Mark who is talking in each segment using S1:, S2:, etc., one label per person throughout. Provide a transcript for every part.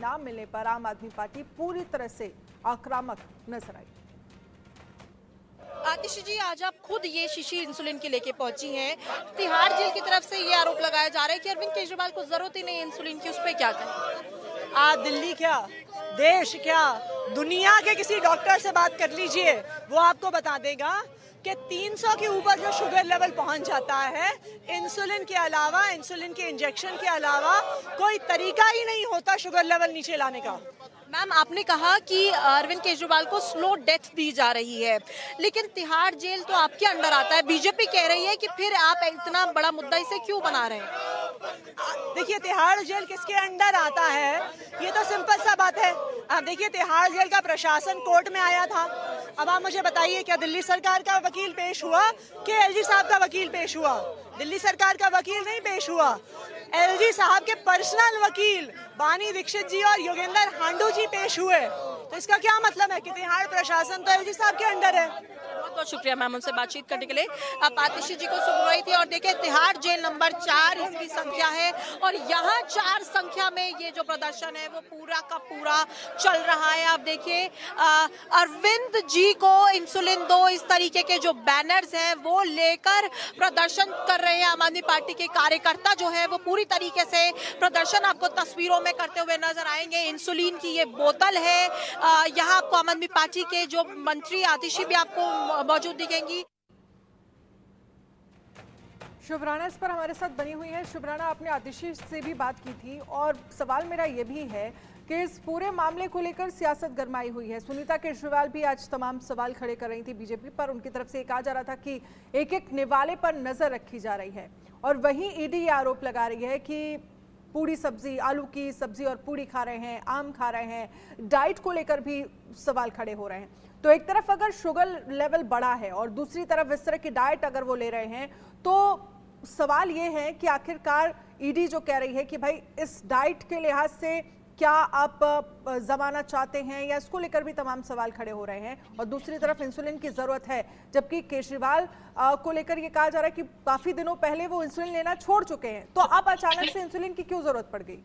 S1: ना मिलने पर आम आदमी पार्टी पूरी तरह से आक्रामक नजर आई।
S2: आतिशी जी, आज आप खुद ये शीशी इंसुलिन की लेके पहुंची हैं। तिहाड़ जेल की तरफ से ये आरोप लगाया जा रहा है कि अरविंद केजरीवाल को जरूरत ही नहीं इंसुलिन की, उस पर क्या कहें?
S3: आप दिल्ली क्या, देश क्या, दुनिया के किसी डॉक्टर से बात कर लीजिए, वो आपको बता देगा कि 300 के ऊपर जो शुगर लेवल पहुंच जाता है, इंसुलिन के अलावा, इंसुलिन के इंजेक्शन के अलावा कोई तरीका ही नहीं होता शुगर लेवल नीचे लाने का।
S2: मैम, आपने कहा कि अरविंद केजरीवाल को स्लो डेथ दी जा रही है, लेकिन तिहाड़ जेल तो आपके अंडर आता है। बीजेपी कह रही है कि फिर आप इतना बड़ा मुद्दा इसे क्यों बना रहे हैं?
S3: देखिए, तिहाड़ जेल किसके अंडर आता है, ये तो सिंपल सा बात है। आप देखिए, तिहाड़ जेल का प्रशासन कोर्ट में आया था। अब आप मुझे बताइए, क्या दिल्ली सरकार का वकील पेश हुआ कि एलजी साहब का वकील पेश हुआ? दिल्ली सरकार का वकील नहीं पेश हुआ, एलजी साहब के पर्सनल वकील बानी दीक्षित जी और योगेंद्र हांडू जी पेश हुए। तो इसका क्या मतलब है कि तिहाड़ प्रशासन तो एलजी साहब के अंडर है।
S2: बहुत बहुत शुक्रिया मैम उनसे बातचीत करने के लिए। आप आतिशी जी को सुन रही थी और देखिए, तिहाड़ जेल नंबर 4 इसकी संख्या है और यहाँ 4 संख्या में ये जो प्रदर्शन है वो पूरा का पूरा चल रहा है। आप देखिए, अरविंद जी को इंसुलिन दो, इस तरीके के जो बैनर्स हैं वो लेकर प्रदर्शन कर रहे हैं। आम आदमी पार्टी के कार्यकर्ता जो है वो पूरी तरीके से प्रदर्शन आपको तस्वीरों में करते हुए नजर आएंगे। इंसुलिन की ये बोतल है, यहाँ आपको आम आदमी पार्टी के जो मंत्री आतिशी भी आपको मौजूद दिखेंगी।
S1: शुभराना इस पर हमारे साथ बनी हुई है। शुभराना, आपने आतिशी से भी बात की थी और सवाल मेरा ये भी है कि इस पूरे मामले को लेकर सियासत गरमाई हुई है। सुनीता केजरीवाल भी आज तमाम सवाल खड़े कर रही थी बीजेपी पर। उनकी तरफ से कहा जा रहा था कि एक एक निवाले पर नजर रखी जा रही है और वहीं ईडी ये आरोप लगा रही है कि पूरी सब्जी, आलू की सब्जी और पूरी खा रहे हैं, आम खा रहे हैं, डाइट को लेकर भी सवाल खड़े हो रहे हैं। तो एक तरफ अगर शुगर लेवल बढ़ा है और दूसरी तरफ इस तरह की डाइट अगर वो ले रहे हैं, तो सवाल ये है कि आखिरकार ईडी जो कह रही है कि भाई इस डाइट के लिहाज से क्या आप जमानत चाहते हैं, या इसको लेकर भी तमाम सवाल खड़े हो रहे हैं। और दूसरी तरफ इंसुलिन की जरूरत है, जबकि केजरीवाल को लेकर ये कहा जा रहा है कि काफी दिनों पहले वो इंसुलिन लेना छोड़ चुके हैं। तो अब अचानक से इंसुलिन की क्यों जरूरत पड़ गई?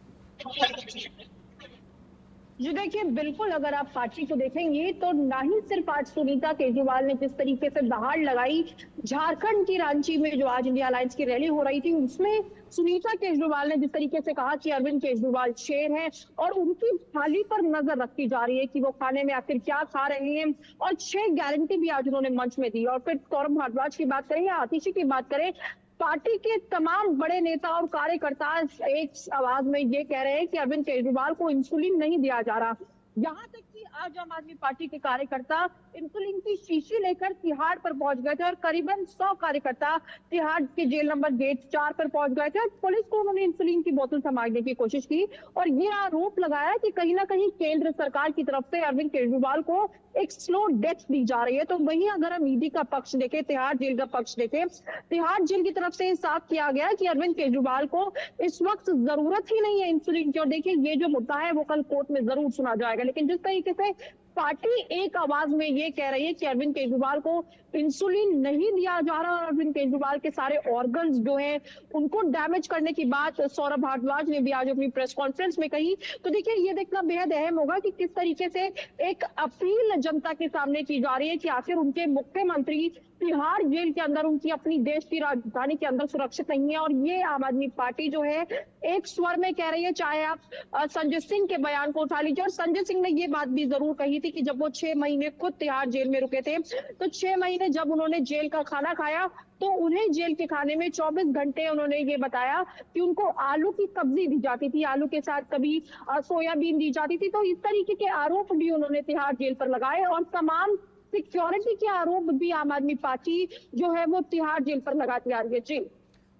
S4: जी देखिए, बिल्कुल अगर आप पार्टी को देखेंगे तो ना ही सिर्फ आज सुनीता केजरीवाल ने जिस तरीके से दहाड़ लगाई, झारखंड की रांची में जो आज इंडिया अलायंस की रैली हो रही थी उसमें सुनीता केजरीवाल ने जिस तरीके से कहा कि अरविंद केजरीवाल शेर हैं और उनकी थाली पर नजर रखी जा रही है कि वो खाने में आखिर क्या खा रहे हैं, और 6 गारंटी भी आज उन्होंने मंच में दी। और फिर सौरभ भारद्वाज की बात करें या आतिशी की बात करें, पार्टी के तमाम बड़े नेता और कार्यकर्ता एक आवाज में ये कह रहे हैं कि अरविंद केजरीवाल को इंसुलिन नहीं दिया जा रहा। यहाँ तक कि आज आम आदमी पार्टी के कार्यकर्ता इंसुलिन की शीशी लेकर तिहाड़ पर पहुंच गए थे और करीबन 100 कार्यकर्ता तिहाड़ के जेल नंबर गेट 4 पर पहुंच गए थे। पुलिस को उन्होंने इंसुलिन की बोतल थमाने की कोशिश की और ये आरोप लगाया कि कहीं ना कहीं केंद्र सरकार की तरफ से अरविंद केजरीवाल को एक स्लो डेथ दी जा रही है। तो वहीं अगर हम ईडी का पक्ष देखें, तिहाड़ जेल का पक्ष देखें, तिहाड़ जेल की तरफ से साफ किया गया कि अरविंद केजरीवाल को इस वक्त जरूरत ही नहीं है इंसुलिन की। और देखिए, ये जो मुद्दा है वो कल कोर्ट में जरूर सुना जाएगा, लेकिन जिस तरीके से पार्टी एक आवाज में ये कह रही है कि अरविंद केजरीवाल को इंसुलिन नहीं दिया जा रहा और अरविंद केजरीवाल के सारे ऑर्गन्स जो हैं उनको डैमेज करने की बात सौरभ भारद्वाज ने भी आज अपनी प्रेस कॉन्फ्रेंस में कही। तो देखिए, ये देखना बेहद अहम होगा कि किस तरीके से एक अपील जनता के सामने की जा रही है कि आखिर उनके मुख्यमंत्री तिहाड़ जेल के अंदर, उनकी अपनी देश की राजधानी के अंदर सुरक्षित नहीं है। और ये आम आदमी पार्टी जो है एक स्वर में कह रही है, चाहे आप संजय सिंह के बयान को उठा लीजिए। और संजय सिंह ने ये बात भी जरूर कही थी कि जब वो 6 महीने खुद तिहाड़ जेल में रुके थे, तो 6 महीने जब उन्होंने जेल का खाना खाया तो उन्हें जेल के खाने में 24 घंटे उन्होंने ये बताया कि उनको आलू की सब्जी दी जाती थी, आलू के साथ कभी सोयाबीन दी जाती थी। तो इस तरीके के आरोप भी उन्होंने तिहाड़ जेल पर लगाए और तमाम सिक्योरिटी के आरोप भी आम आदमी पार्टी जो है वो तिहाड़ जेल पर लगाती आ रही है। जी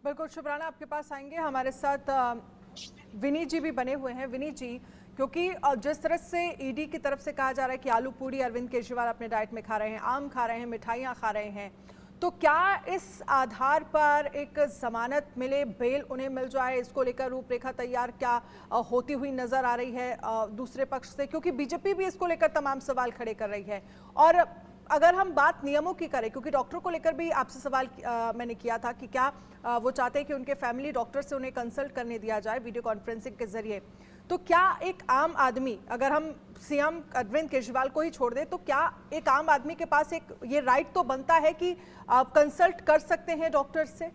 S1: बिल्कुल शुभराना, आपके पास आएंगे। हमारे साथ विनीत जी भी बने हुए हैं। विनीत जी, क्योंकि जिस तरह से ईडी की तरफ से कहा जा रहा है कि आलू पूरी अरविंद केजरीवाल अपने डाइट में खा रहे हैं, आम खा रहे हैं, मिठाइयाँ खा रहे हैं, तो क्या इस आधार पर एक जमानत मिले, बेल उन्हें मिल जाए, इसको लेकर रूपरेखा तैयार क्या होती हुई नजर आ रही है दूसरे पक्ष से? क्योंकि बीजेपी भी इसको लेकर तमाम सवाल खड़े कर रही है। और अगर हम बात नियमों की करें, क्योंकि डॉक्टर को लेकर भी आपसे सवाल मैंने किया था कि क्या वो चाहते हैं कि उनके फैमिली डॉक्टर से उन्हें कंसल्ट करने दिया जाए वीडियो कॉन्फ्रेंसिंग के जरिए, तो क्या एक आम आदमी, अगर हम सीएम अरविंद केजरीवाल को ही छोड़ दें, तो क्या एक आम आदमी के पास एक ये राइट तो बनता है कि आप कंसल्ट कर सकते हैं डॉक्टर से?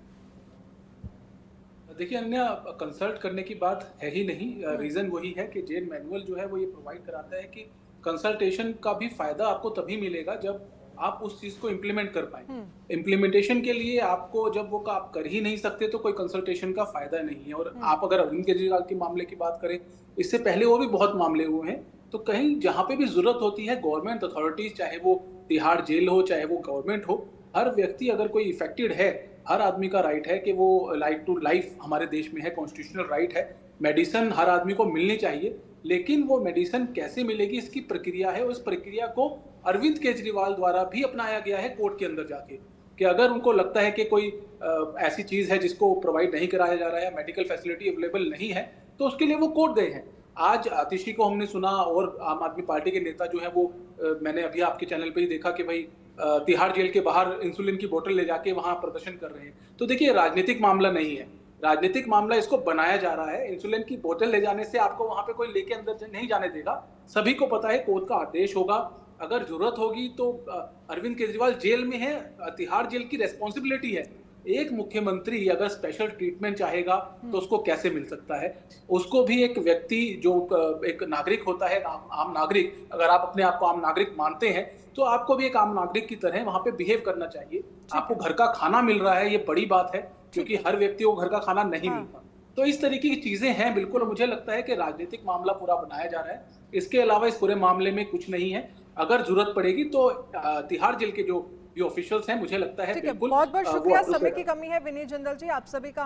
S5: देखिए अन्य कंसल्ट करने की बात है ही नहीं। रीजन वही है कि जेल मैनुअल जो है वो ये प्रोवाइड कराता है कि कंसल्टेशन का भी फायदा आपको तभी मिलेगा जब आप उस चीज को इम्प्लीमेंट कर पाए। इम्प्लीमेंटेशन के लिए आपको जब वो आप कर ही नहीं सकते तो कोई कंसल्टेशन का फायदा नहीं है। और आप अगर अरविंद केजरीवाल के मामले की बात करें, इससे पहले वो भी बहुत मामले हुए हैं, तो कहीं जहाँ पे भी जरूरत होती है गवर्नमेंट अथॉरिटीज, चाहे वो तिहाड़ जेल हो चाहे वो गवर्नमेंट हो, हर व्यक्ति अगर कोई इफेक्टेड है, हर आदमी का राइट है कि वो राइट टू लाइफ हमारे देश में है, कॉन्स्टिट्यूशनल राइट है। मेडिसिन हर आदमी को मिलनी चाहिए, लेकिन वो मेडिसिन कैसे मिलेगी इसकी प्रक्रिया है। उस प्रक्रिया को अरविंद केजरीवाल द्वारा भी अपनाया गया है कोर्ट के अंदर जाके, कि अगर उनको लगता है कि कोई ऐसी चीज है जिसको प्रोवाइड नहीं कराया जा रहा है, मेडिकल फैसिलिटी अवेलेबल नहीं है, तो उसके लिए वो कोर्ट गए हैं। आज आतिशी को हमने सुना और आम आदमी पार्टी के नेता जो है वो मैंने अभी आपके चैनल पे ही देखा कि भाई तिहाड़ जेल के बाहर इंसुलिन की बोतल ले जाके वहां प्रदर्शन कर रहे हैं। तो देखिए राजनीतिक मामला नहीं है, राजनीतिक मामला इसको बनाया जा रहा है। इंसुलिन की बोतल ले जाने से आपको वहां पे कोई लेके अंदर नहीं जाने देगा, सभी को पता है, कोर्ट का आदेश होगा। अगर जरूरत होगी तो अरविंद केजरीवाल जेल में है, तिहाड़ जेल की रेस्पॉन्सिबिलिटी है। एक मुख्यमंत्री अगर स्पेशल ट्रीटमेंट चाहेगा तो उसको कैसे मिल सकता है? उसको भी एक व्यक्ति जो एक नागरिक होता है, आम नागरिक, अगर आप अपने आप को आम नागरिक मानते हैं तो आपको भी एक आम नागरिक की तरह वहां पे बिहेव करना चाहिए। आपको घर का खाना मिल रहा है, ये बड़ी बात है, क्योंकि हर व्यक्ति को घर का खाना नहीं मिलता। तो इस तरीके की चीजें हैं बिल्कुल। मुझे लगता है कि राजनीतिक मामला पूरा बनाया जा रहा है, इसके अलावा इस पूरे मामले में कुछ नहीं है। अगर जरूरत पड़ेगी तो तिहाड़ जेल के जो ऑफिशियल्स हैं, मुझे लगता है
S1: ठीक है, बहुत बहुत शुक्रिया। समय की कमी है विनय जिंदल जी, आप सभी का